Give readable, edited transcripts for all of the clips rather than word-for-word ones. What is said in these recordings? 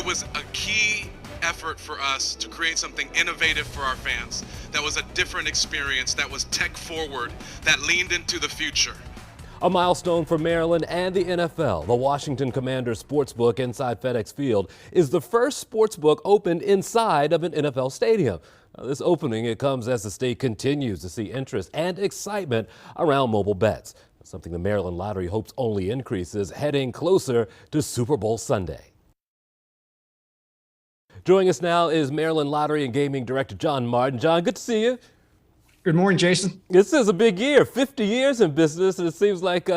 it was a key effort for us to create something innovative for our fans, that was a different experience, that was tech forward, that leaned into the future. A milestone for Maryland and the NFL. The Washington Commanders Sportsbook inside FedEx Field is the first sportsbook opened inside of an NFL stadium. This opening, it comes as the state continues to see interest and excitement around mobile bets, something the Maryland Lottery hopes only increases heading closer to Super Bowl Sunday. Joining us now is Maryland Lottery and Gaming Director John Martin. John, good to see you. Good morning, Jason. This is a big year, 50 years in business, and it seems like,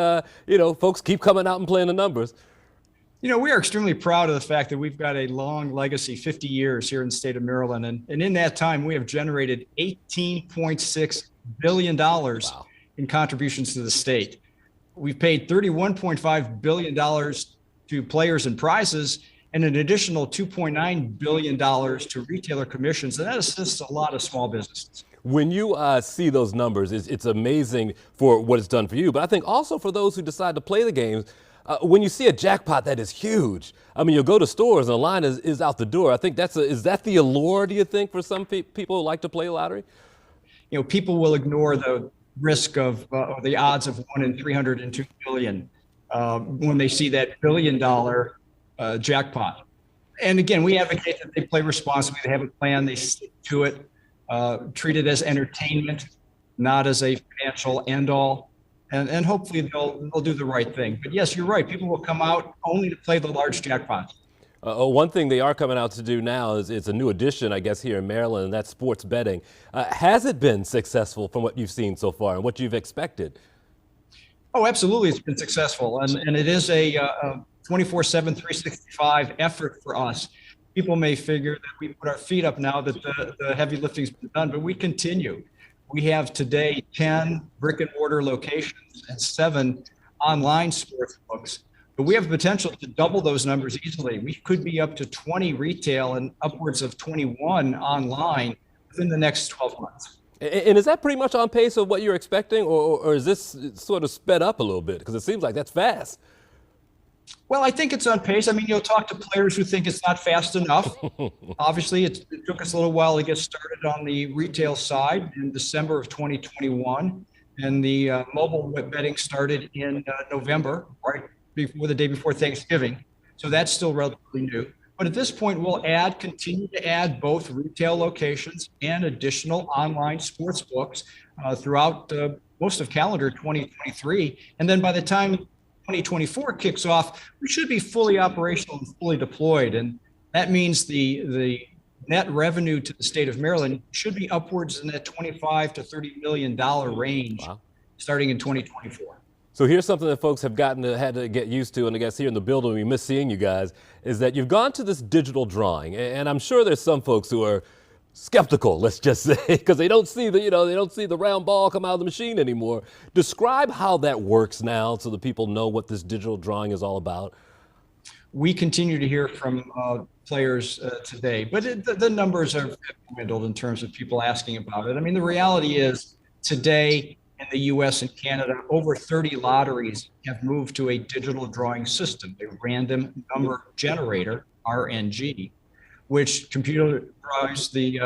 folks keep coming out and playing the numbers. We are extremely proud of the fact that we've got a long legacy, 50 years here in the state of Maryland. And in that time, we have generated $18.6 billion in contributions to the state. We've paid $31.5 billion to players and prizes, and an additional $2.9 billion to retailer commissions. And that assists a lot of small businesses. When you see those numbers, it's amazing for what it's done for you, but I think also for those who decide to play the games, when you see a jackpot that is huge, I mean, you'll go to stores and the line is out the door. I think is that the allure, do you think, for some people who like to play lottery? People will ignore the risk of the odds of 1 in 302 billion when they see that $1 billion jackpot. And again, we advocate that they play responsibly. They have a plan, they stick to it. Treat it as entertainment, not as a financial end-all, and hopefully they'll do the right thing. But yes, you're right. People will come out only to play the large jackpots. One thing they are coming out to do now is it's a new addition, I guess, here in Maryland, and that's sports betting. Has it been successful from what you've seen so far and what you've expected? Oh, absolutely. It's been successful, and it is a 24/7, 365 effort for us. People may figure that we put our feet up now that the heavy lifting's been done, but we continue. We have today 10 brick and mortar locations and 7 online sports books, but we have the potential to double those numbers easily. We could be up to 20 retail and upwards of 21 online within the next 12 months. And is that pretty much on pace of what you're expecting, or is this sort of sped up a little bit? Because it seems like that's fast. Well, I think it's on pace. I mean, you'll talk to players who think it's not fast enough. Obviously, it took us a little while to get started on the retail side in December of 2021. And the mobile betting started in November, right before the day before Thanksgiving. So that's still relatively new. But at this point, we'll continue to add both retail locations and additional online sports books throughout most of calendar 2023. And then by the time 2024 kicks off, we should be fully operational and fully deployed. And that means the net revenue to the state of Maryland should be upwards in that $25 to $30 million range starting in 2024. So here's something that folks have had to get used to, and I guess here in the building we miss seeing you guys, is that you've gone to this digital drawing. And I'm sure there's some folks who are skeptical, let's just say, because they don't see the round ball come out of the machine anymore. Describe how that works now so that people know what this digital drawing is all about. We continue to hear from players today, but the numbers have dwindled in terms of people asking about it. I mean, the reality is today in the US and Canada, over 30 lotteries have moved to a digital drawing system, a random number generator, RNG, which computer drives the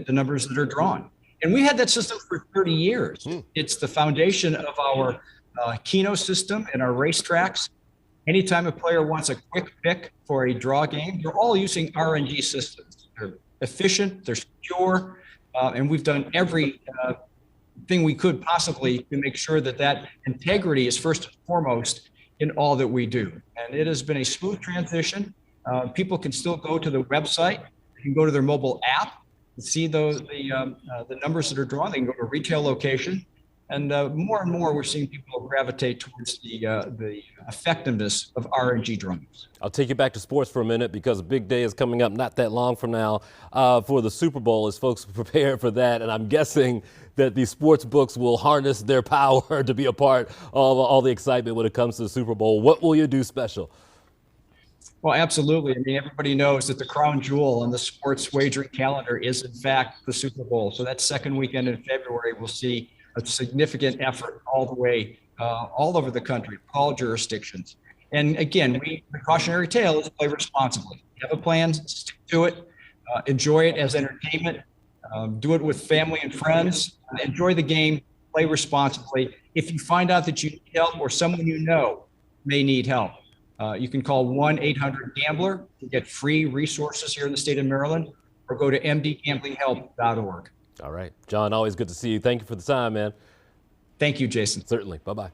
numbers that are drawn. And we had that system for 30 years. It's the foundation of our Keno system and our racetracks. Anytime a player wants a quick pick for a draw game, they're all using RNG systems. They're efficient, they're secure, and we've done every thing we could possibly to make sure that integrity is first and foremost in all that we do. And it has been a smooth transition. People can still go to the website. They can go to their mobile app and see the numbers that are drawn. They can go to a retail location, and more and more we're seeing people gravitate towards the effectiveness of RNG drawings. I'll take you back to sports for a minute because a big day is coming up not that long from now for the Super Bowl as folks prepare for that, and I'm guessing that the sports books will harness their power to be a part of all the excitement when it comes to the Super Bowl. What will you do special? Well, absolutely. I mean, everybody knows that the crown jewel on the sports wagering calendar is, in fact, the Super Bowl. So that second weekend in February, we'll see a significant effort all the way, all over the country, all jurisdictions. And again, the cautionary tale is play responsibly. Have a plan, stick to it, enjoy it as entertainment, do it with family and friends, enjoy the game, play responsibly. If you find out that you need help or someone you know may need help, you can call 1-800-GAMBLER to get free resources here in the state of Maryland, or go to mdgamblinghelp.org. All right. John, always good to see you. Thank you for the time, man. Thank you, Jason. Certainly. Bye-bye.